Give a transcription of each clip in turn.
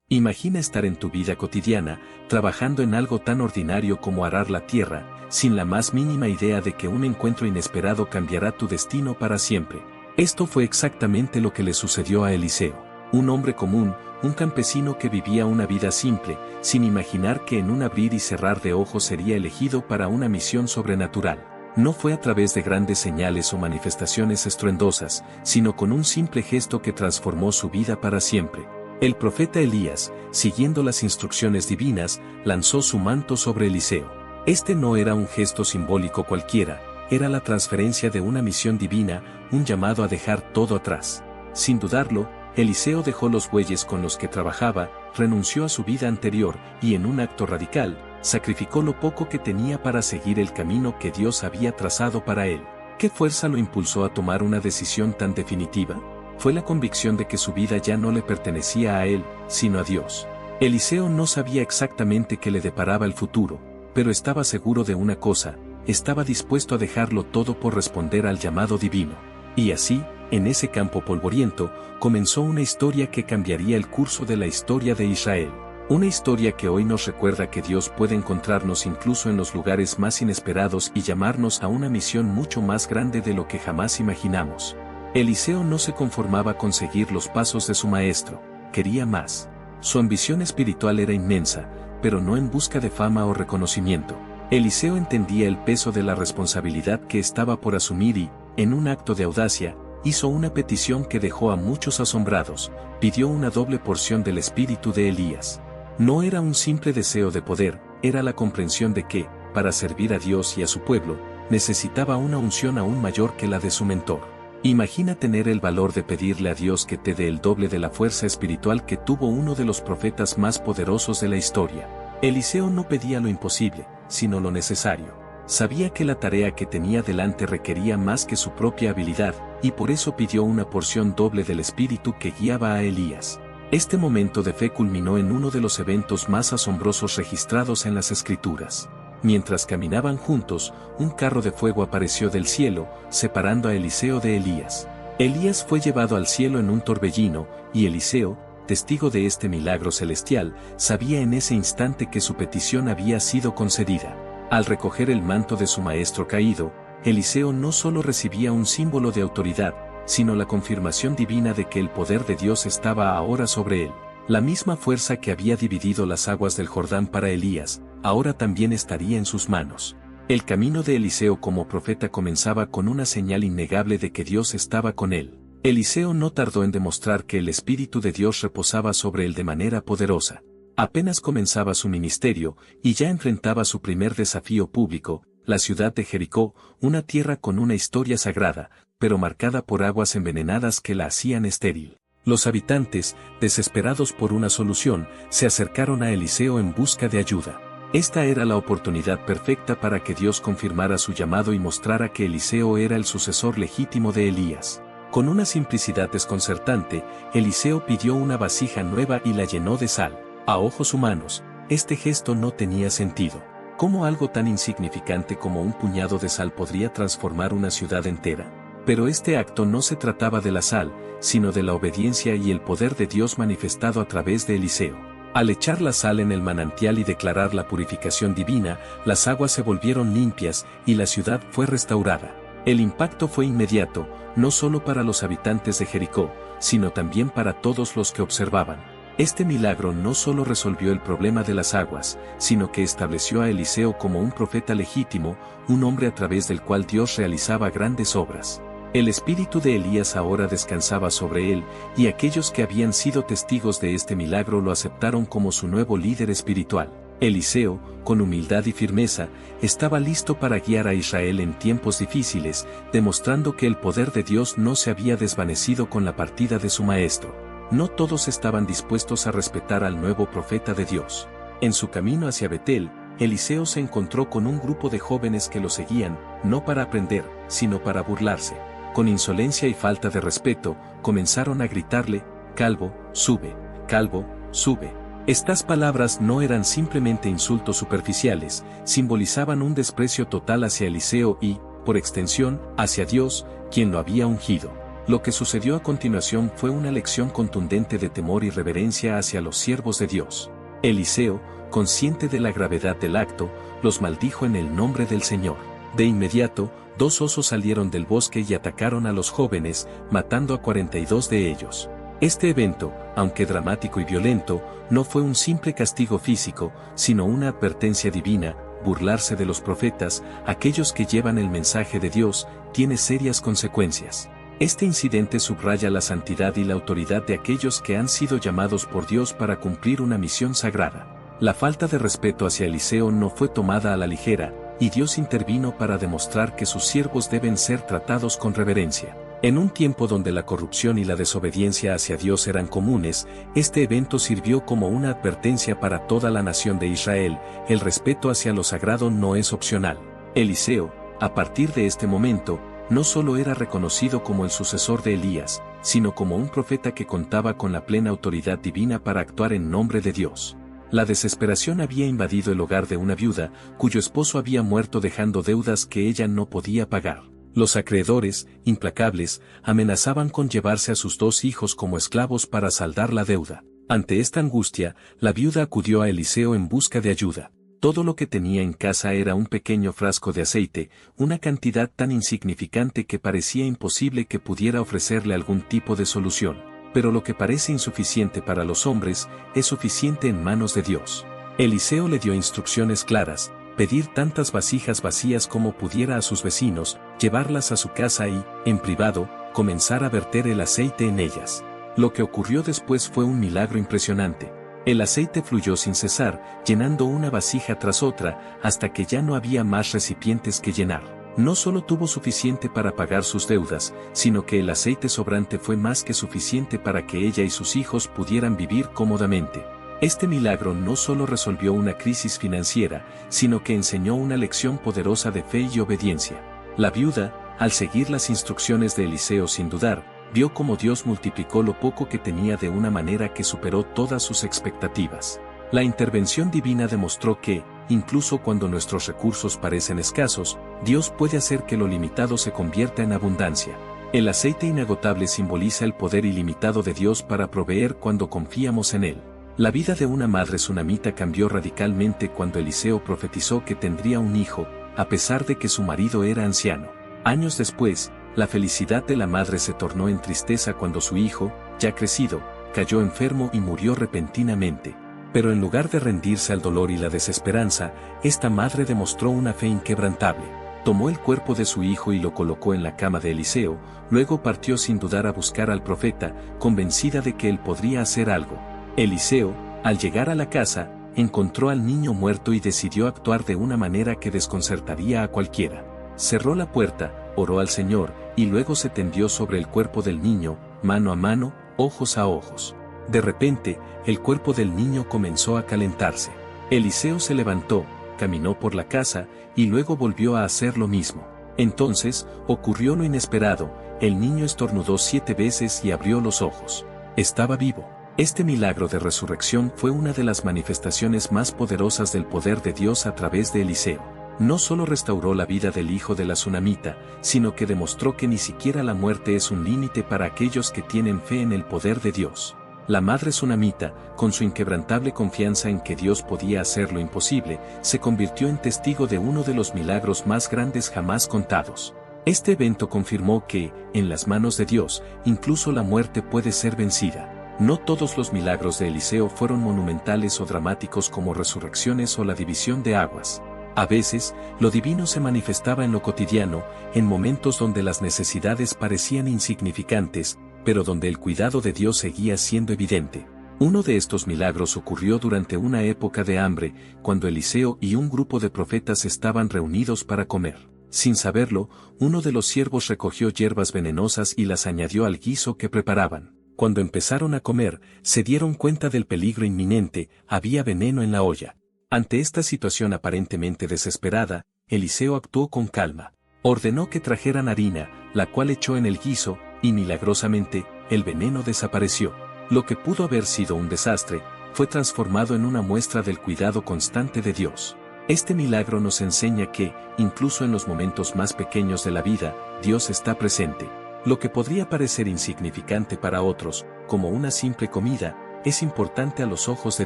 Imagina estar en tu vida cotidiana, trabajando en algo tan ordinario como arar la tierra, sin la más mínima idea de que un encuentro inesperado cambiará tu destino para siempre. Esto fue exactamente lo que le sucedió a Eliseo, un hombre común, un campesino que vivía una vida simple, sin imaginar que en un abrir y cerrar de ojos sería elegido para una misión sobrenatural. No fue a través de grandes señales o manifestaciones estruendosas, sino con un simple gesto que transformó su vida para siempre. El profeta Elías, siguiendo las instrucciones divinas, lanzó su manto sobre Eliseo. Este no era un gesto simbólico cualquiera, era la transferencia de una misión divina, un llamado a dejar todo atrás. Sin dudarlo, Eliseo dejó los bueyes con los que trabajaba, renunció a su vida anterior y en un acto radical, sacrificó lo poco que tenía para seguir el camino que Dios había trazado para él. ¿Qué fuerza lo impulsó a tomar una decisión tan definitiva? Fue la convicción de que su vida ya no le pertenecía a él, sino a Dios. Eliseo no sabía exactamente qué le deparaba el futuro, pero estaba seguro de una cosa, estaba dispuesto a dejarlo todo por responder al llamado divino. Y así, en ese campo polvoriento, comenzó una historia que cambiaría el curso de la historia de Israel. Una historia que hoy nos recuerda que Dios puede encontrarnos incluso en los lugares más inesperados y llamarnos a una misión mucho más grande de lo que jamás imaginamos. Eliseo no se conformaba con seguir los pasos de su maestro, quería más. Su ambición espiritual era inmensa, pero no en busca de fama o reconocimiento. Eliseo entendía el peso de la responsabilidad que estaba por asumir y, en un acto de audacia, hizo una petición que dejó a muchos asombrados, pidió una doble porción del espíritu de Elías. No era un simple deseo de poder, era la comprensión de que, para servir a Dios y a su pueblo, necesitaba una unción aún mayor que la de su mentor. Imagina tener el valor de pedirle a Dios que te dé el doble de la fuerza espiritual que tuvo uno de los profetas más poderosos de la historia. Eliseo no pedía lo imposible, sino lo necesario. Sabía que la tarea que tenía delante requería más que su propia habilidad, y por eso pidió una porción doble del espíritu que guiaba a Elías. Este momento de fe culminó en uno de los eventos más asombrosos registrados en las Escrituras. Mientras caminaban juntos, un carro de fuego apareció del cielo, separando a Eliseo de Elías. Elías fue llevado al cielo en un torbellino, y Eliseo, testigo de este milagro celestial, sabía en ese instante que su petición había sido concedida. Al recoger el manto de su maestro caído, Eliseo no solo recibía un símbolo de autoridad, sino la confirmación divina de que el poder de Dios estaba ahora sobre él. La misma fuerza que había dividido las aguas del Jordán para Elías, ahora también estaría en sus manos. El camino de Eliseo como profeta comenzaba con una señal innegable de que Dios estaba con él. Eliseo no tardó en demostrar que el Espíritu de Dios reposaba sobre él de manera poderosa. Apenas comenzaba su ministerio, y ya enfrentaba su primer desafío público, la ciudad de Jericó, una tierra con una historia sagrada, pero marcada por aguas envenenadas que la hacían estéril. Los habitantes, desesperados por una solución, se acercaron a Eliseo en busca de ayuda. Esta era la oportunidad perfecta para que Dios confirmara su llamado y mostrara que Eliseo era el sucesor legítimo de Elías. Con una simplicidad desconcertante, Eliseo pidió una vasija nueva y la llenó de sal. A ojos humanos, este gesto no tenía sentido. ¿Cómo algo tan insignificante como un puñado de sal podría transformar una ciudad entera? Pero este acto no se trataba de la sal, sino de la obediencia y el poder de Dios manifestado a través de Eliseo. Al echar la sal en el manantial y declarar la purificación divina, las aguas se volvieron limpias y la ciudad fue restaurada. El impacto fue inmediato, no solo para los habitantes de Jericó, sino también para todos los que observaban. Este milagro no solo resolvió el problema de las aguas, sino que estableció a Eliseo como un profeta legítimo, un hombre a través del cual Dios realizaba grandes obras. El espíritu de Elías ahora descansaba sobre él, y aquellos que habían sido testigos de este milagro lo aceptaron como su nuevo líder espiritual. Eliseo, con humildad y firmeza, estaba listo para guiar a Israel en tiempos difíciles, demostrando que el poder de Dios no se había desvanecido con la partida de su maestro. No todos estaban dispuestos a respetar al nuevo profeta de Dios. En su camino hacia Betel, Eliseo se encontró con un grupo de jóvenes que lo seguían, no para aprender, sino para burlarse. Con insolencia y falta de respeto, comenzaron a gritarle: «Calvo, sube, calvo, sube». Estas palabras no eran simplemente insultos superficiales, simbolizaban un desprecio total hacia Eliseo y, por extensión, hacia Dios, quien lo había ungido. Lo que sucedió a continuación fue una lección contundente de temor y reverencia hacia los siervos de Dios. Eliseo, consciente de la gravedad del acto, los maldijo en el nombre del Señor. De inmediato, 2 osos salieron del bosque y atacaron a los jóvenes, matando a 42 de ellos. Este evento, aunque dramático y violento, no fue un simple castigo físico, sino una advertencia divina. Burlarse de los profetas, aquellos que llevan el mensaje de Dios, tiene serias consecuencias. Este incidente subraya la santidad y la autoridad de aquellos que han sido llamados por Dios para cumplir una misión sagrada. La falta de respeto hacia Eliseo no fue tomada a la ligera, y Dios intervino para demostrar que sus siervos deben ser tratados con reverencia. En un tiempo donde la corrupción y la desobediencia hacia Dios eran comunes, este evento sirvió como una advertencia para toda la nación de Israel. El respeto hacia lo sagrado no es opcional. Eliseo, a partir de este momento, no solo era reconocido como el sucesor de Elías, sino como un profeta que contaba con la plena autoridad divina para actuar en nombre de Dios. La desesperación había invadido el hogar de una viuda, cuyo esposo había muerto dejando deudas que ella no podía pagar. Los acreedores, implacables, amenazaban con llevarse a sus 2 hijos como esclavos para saldar la deuda. Ante esta angustia, la viuda acudió a Eliseo en busca de ayuda. Todo lo que tenía en casa era un pequeño frasco de aceite, una cantidad tan insignificante que parecía imposible que pudiera ofrecerle algún tipo de solución. Pero lo que parece insuficiente para los hombres, es suficiente en manos de Dios. Eliseo le dio instrucciones claras: pedir tantas vasijas vacías como pudiera a sus vecinos, llevarlas a su casa y, en privado, comenzar a verter el aceite en ellas. Lo que ocurrió después fue un milagro impresionante. El aceite fluyó sin cesar, llenando una vasija tras otra, hasta que ya no había más recipientes que llenar. No solo tuvo suficiente para pagar sus deudas, sino que el aceite sobrante fue más que suficiente para que ella y sus hijos pudieran vivir cómodamente. Este milagro no solo resolvió una crisis financiera, sino que enseñó una lección poderosa de fe y obediencia. La viuda, al seguir las instrucciones de Eliseo sin dudar, vio cómo Dios multiplicó lo poco que tenía de una manera que superó todas sus expectativas. La intervención divina demostró que, incluso cuando nuestros recursos parecen escasos, Dios puede hacer que lo limitado se convierta en abundancia. El aceite inagotable simboliza el poder ilimitado de Dios para proveer cuando confiamos en Él. La vida de una madre sunamita cambió radicalmente cuando Eliseo profetizó que tendría un hijo, a pesar de que su marido era anciano. Años después, la felicidad de la madre se tornó en tristeza cuando su hijo, ya crecido, cayó enfermo y murió repentinamente. Pero en lugar de rendirse al dolor y la desesperanza, esta madre demostró una fe inquebrantable. Tomó el cuerpo de su hijo y lo colocó en la cama de Eliseo, luego partió sin dudar a buscar al profeta, convencida de que él podría hacer algo. Eliseo, al llegar a la casa, encontró al niño muerto y decidió actuar de una manera que desconcertaría a cualquiera. Cerró la puerta, oró al Señor, y luego se tendió sobre el cuerpo del niño, mano a mano, ojos a ojos. De repente, el cuerpo del niño comenzó a calentarse. Eliseo se levantó, caminó por la casa, y luego volvió a hacer lo mismo. Entonces, ocurrió lo inesperado: el niño estornudó 7 veces y abrió los ojos. Estaba vivo. Este milagro de resurrección fue una de las manifestaciones más poderosas del poder de Dios a través de Eliseo. No solo restauró la vida del hijo de la sunamita, sino que demostró que ni siquiera la muerte es un límite para aquellos que tienen fe en el poder de Dios. La madre sunamita, con su inquebrantable confianza en que Dios podía hacer lo imposible, se convirtió en testigo de uno de los milagros más grandes jamás contados. Este evento confirmó que, en las manos de Dios, incluso la muerte puede ser vencida. No todos los milagros de Eliseo fueron monumentales o dramáticos como resurrecciones o la división de aguas. A veces, lo divino se manifestaba en lo cotidiano, en momentos donde las necesidades parecían insignificantes, pero donde el cuidado de Dios seguía siendo evidente. Uno de estos milagros ocurrió durante una época de hambre, cuando Eliseo y un grupo de profetas estaban reunidos para comer. Sin saberlo, uno de los siervos recogió hierbas venenosas y las añadió al guiso que preparaban. Cuando empezaron a comer, se dieron cuenta del peligro inminente: había veneno en la olla. Ante esta situación aparentemente desesperada, Eliseo actuó con calma. Ordenó que trajeran harina, la cual echó en el guiso, y milagrosamente, el veneno desapareció. Lo que pudo haber sido un desastre, fue transformado en una muestra del cuidado constante de Dios. Este milagro nos enseña que, incluso en los momentos más pequeños de la vida, Dios está presente. Lo que podría parecer insignificante para otros, como una simple comida, es importante a los ojos de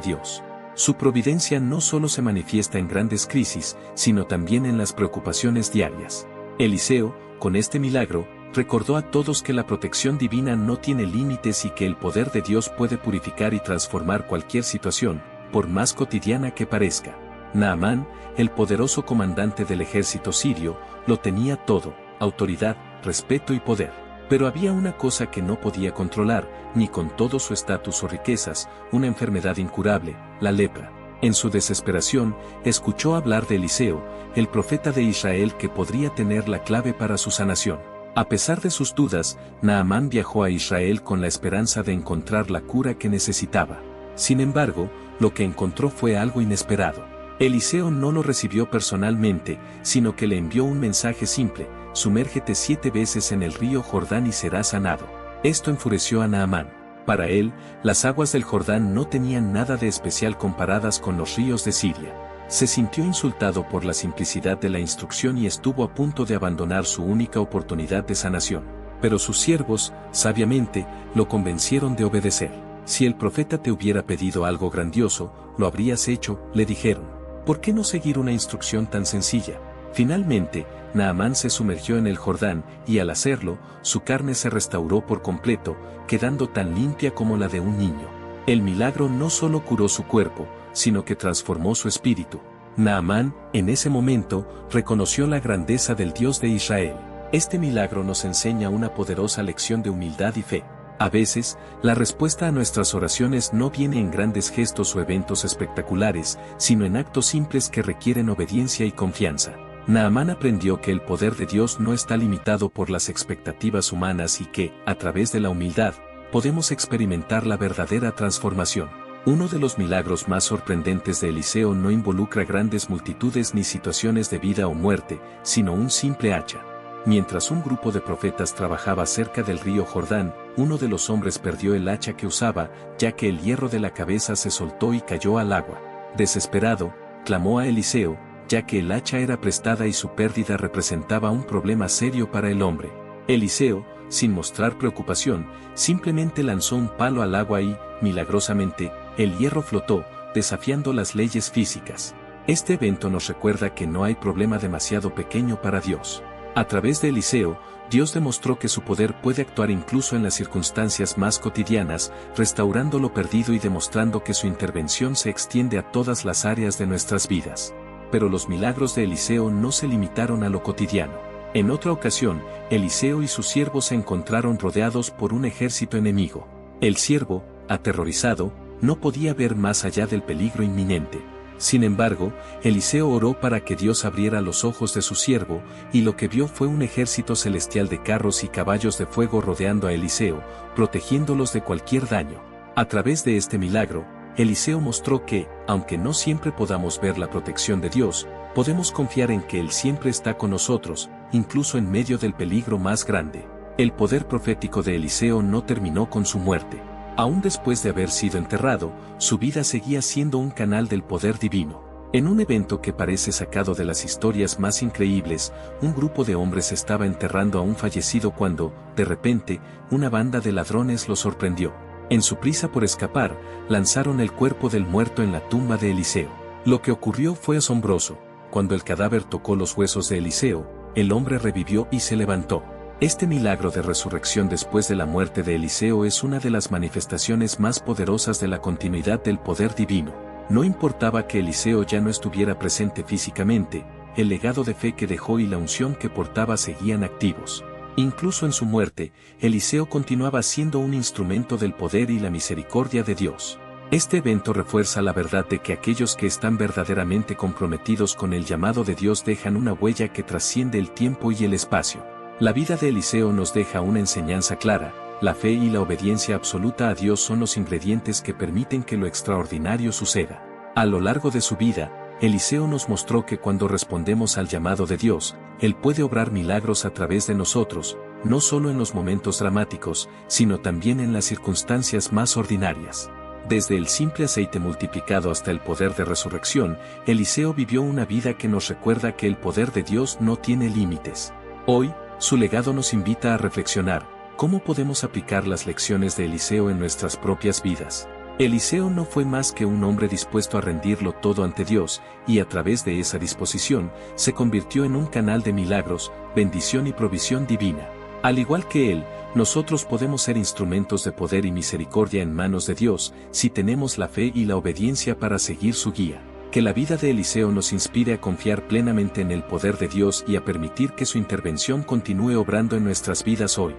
Dios. Su providencia no solo se manifiesta en grandes crisis, sino también en las preocupaciones diarias. Eliseo, con este milagro, recordó a todos que la protección divina no tiene límites y que el poder de Dios puede purificar y transformar cualquier situación, por más cotidiana que parezca. Naamán, el poderoso comandante del ejército sirio, lo tenía todo: autoridad, respeto y poder. Pero había una cosa que no podía controlar, ni con todo su estatus o riquezas: una enfermedad incurable, la lepra. En su desesperación, escuchó hablar de Eliseo, el profeta de Israel, que podría tener la clave para su sanación. A pesar de sus dudas, Naamán viajó a Israel con la esperanza de encontrar la cura que necesitaba. Sin embargo, lo que encontró fue algo inesperado. Eliseo no lo recibió personalmente, sino que le envió un mensaje simple: sumérgete 7 veces en el río Jordán y serás sanado. Esto enfureció a Naamán. Para él, las aguas del Jordán no tenían nada de especial comparadas con los ríos de Siria. Se sintió insultado por la simplicidad de la instrucción y estuvo a punto de abandonar su única oportunidad de sanación. Pero sus siervos, sabiamente, lo convencieron de obedecer. Si el profeta te hubiera pedido algo grandioso, lo habrías hecho, le dijeron. ¿Por qué no seguir una instrucción tan sencilla? Finalmente, Naamán se sumergió en el Jordán, y al hacerlo, su carne se restauró por completo, quedando tan limpia como la de un niño. El milagro no solo curó su cuerpo, sino que transformó su espíritu. Naamán, en ese momento, reconoció la grandeza del Dios de Israel. Este milagro nos enseña una poderosa lección de humildad y fe. A veces, la respuesta a nuestras oraciones no viene en grandes gestos o eventos espectaculares, sino en actos simples que requieren obediencia y confianza. Naamán aprendió que el poder de Dios no está limitado por las expectativas humanas y que, a través de la humildad, podemos experimentar la verdadera transformación. Uno de los milagros más sorprendentes de Eliseo no involucra grandes multitudes ni situaciones de vida o muerte, sino un simple hacha. Mientras un grupo de profetas trabajaba cerca del río Jordán, uno de los hombres perdió el hacha que usaba, ya que el hierro de la cabeza se soltó y cayó al agua. Desesperado, clamó a Eliseo, ya que el hacha era prestada y su pérdida representaba un problema serio para el hombre. Eliseo, sin mostrar preocupación, simplemente lanzó un palo al agua y, milagrosamente, el hierro flotó, desafiando las leyes físicas. Este evento nos recuerda que no hay problema demasiado pequeño para Dios. A través de Eliseo, Dios demostró que su poder puede actuar incluso en las circunstancias más cotidianas, restaurando lo perdido y demostrando que su intervención se extiende a todas las áreas de nuestras vidas. Pero los milagros de Eliseo no se limitaron a lo cotidiano. En otra ocasión, Eliseo y sus siervos se encontraron rodeados por un ejército enemigo. El siervo, aterrorizado, no podía ver más allá del peligro inminente. Sin embargo, Eliseo oró para que Dios abriera los ojos de su siervo, y lo que vio fue un ejército celestial de carros y caballos de fuego rodeando a Eliseo, protegiéndolos de cualquier daño. A través de este milagro, Eliseo mostró que, aunque no siempre podamos ver la protección de Dios, podemos confiar en que Él siempre está con nosotros, incluso en medio del peligro más grande. El poder profético de Eliseo no terminó con su muerte. Aún después de haber sido enterrado, su vida seguía siendo un canal del poder divino. En un evento que parece sacado de las historias más increíbles, un grupo de hombres estaba enterrando a un fallecido cuando, de repente, una banda de ladrones lo sorprendió. En su prisa por escapar, lanzaron el cuerpo del muerto en la tumba de Eliseo. Lo que ocurrió fue asombroso. Cuando el cadáver tocó los huesos de Eliseo, el hombre revivió y se levantó. Este milagro de resurrección después de la muerte de Eliseo es una de las manifestaciones más poderosas de la continuidad del poder divino. No importaba que Eliseo ya no estuviera presente físicamente, el legado de fe que dejó y la unción que portaba seguían activos. Incluso en su muerte, Eliseo continuaba siendo un instrumento del poder y la misericordia de Dios. Este evento refuerza la verdad de que aquellos que están verdaderamente comprometidos con el llamado de Dios dejan una huella que trasciende el tiempo y el espacio. La vida de Eliseo nos deja una enseñanza clara: la fe y la obediencia absoluta a Dios son los ingredientes que permiten que lo extraordinario suceda. A lo largo de su vida, Eliseo nos mostró que cuando respondemos al llamado de Dios, Él puede obrar milagros a través de nosotros, no solo en los momentos dramáticos, sino también en las circunstancias más ordinarias. Desde el simple aceite multiplicado hasta el poder de resurrección, Eliseo vivió una vida que nos recuerda que el poder de Dios no tiene límites. Hoy, Su legado nos invita a reflexionar, ¿cómo podemos aplicar las lecciones de Eliseo en nuestras propias vidas? Eliseo no fue más que un hombre dispuesto a rendirlo todo ante Dios, y a través de esa disposición, se convirtió en un canal de milagros, bendición y provisión divina. Al igual que él, nosotros podemos ser instrumentos de poder y misericordia en manos de Dios, si tenemos la fe y la obediencia para seguir su guía. Que la vida de Eliseo nos inspire a confiar plenamente en el poder de Dios y a permitir que su intervención continúe obrando en nuestras vidas hoy.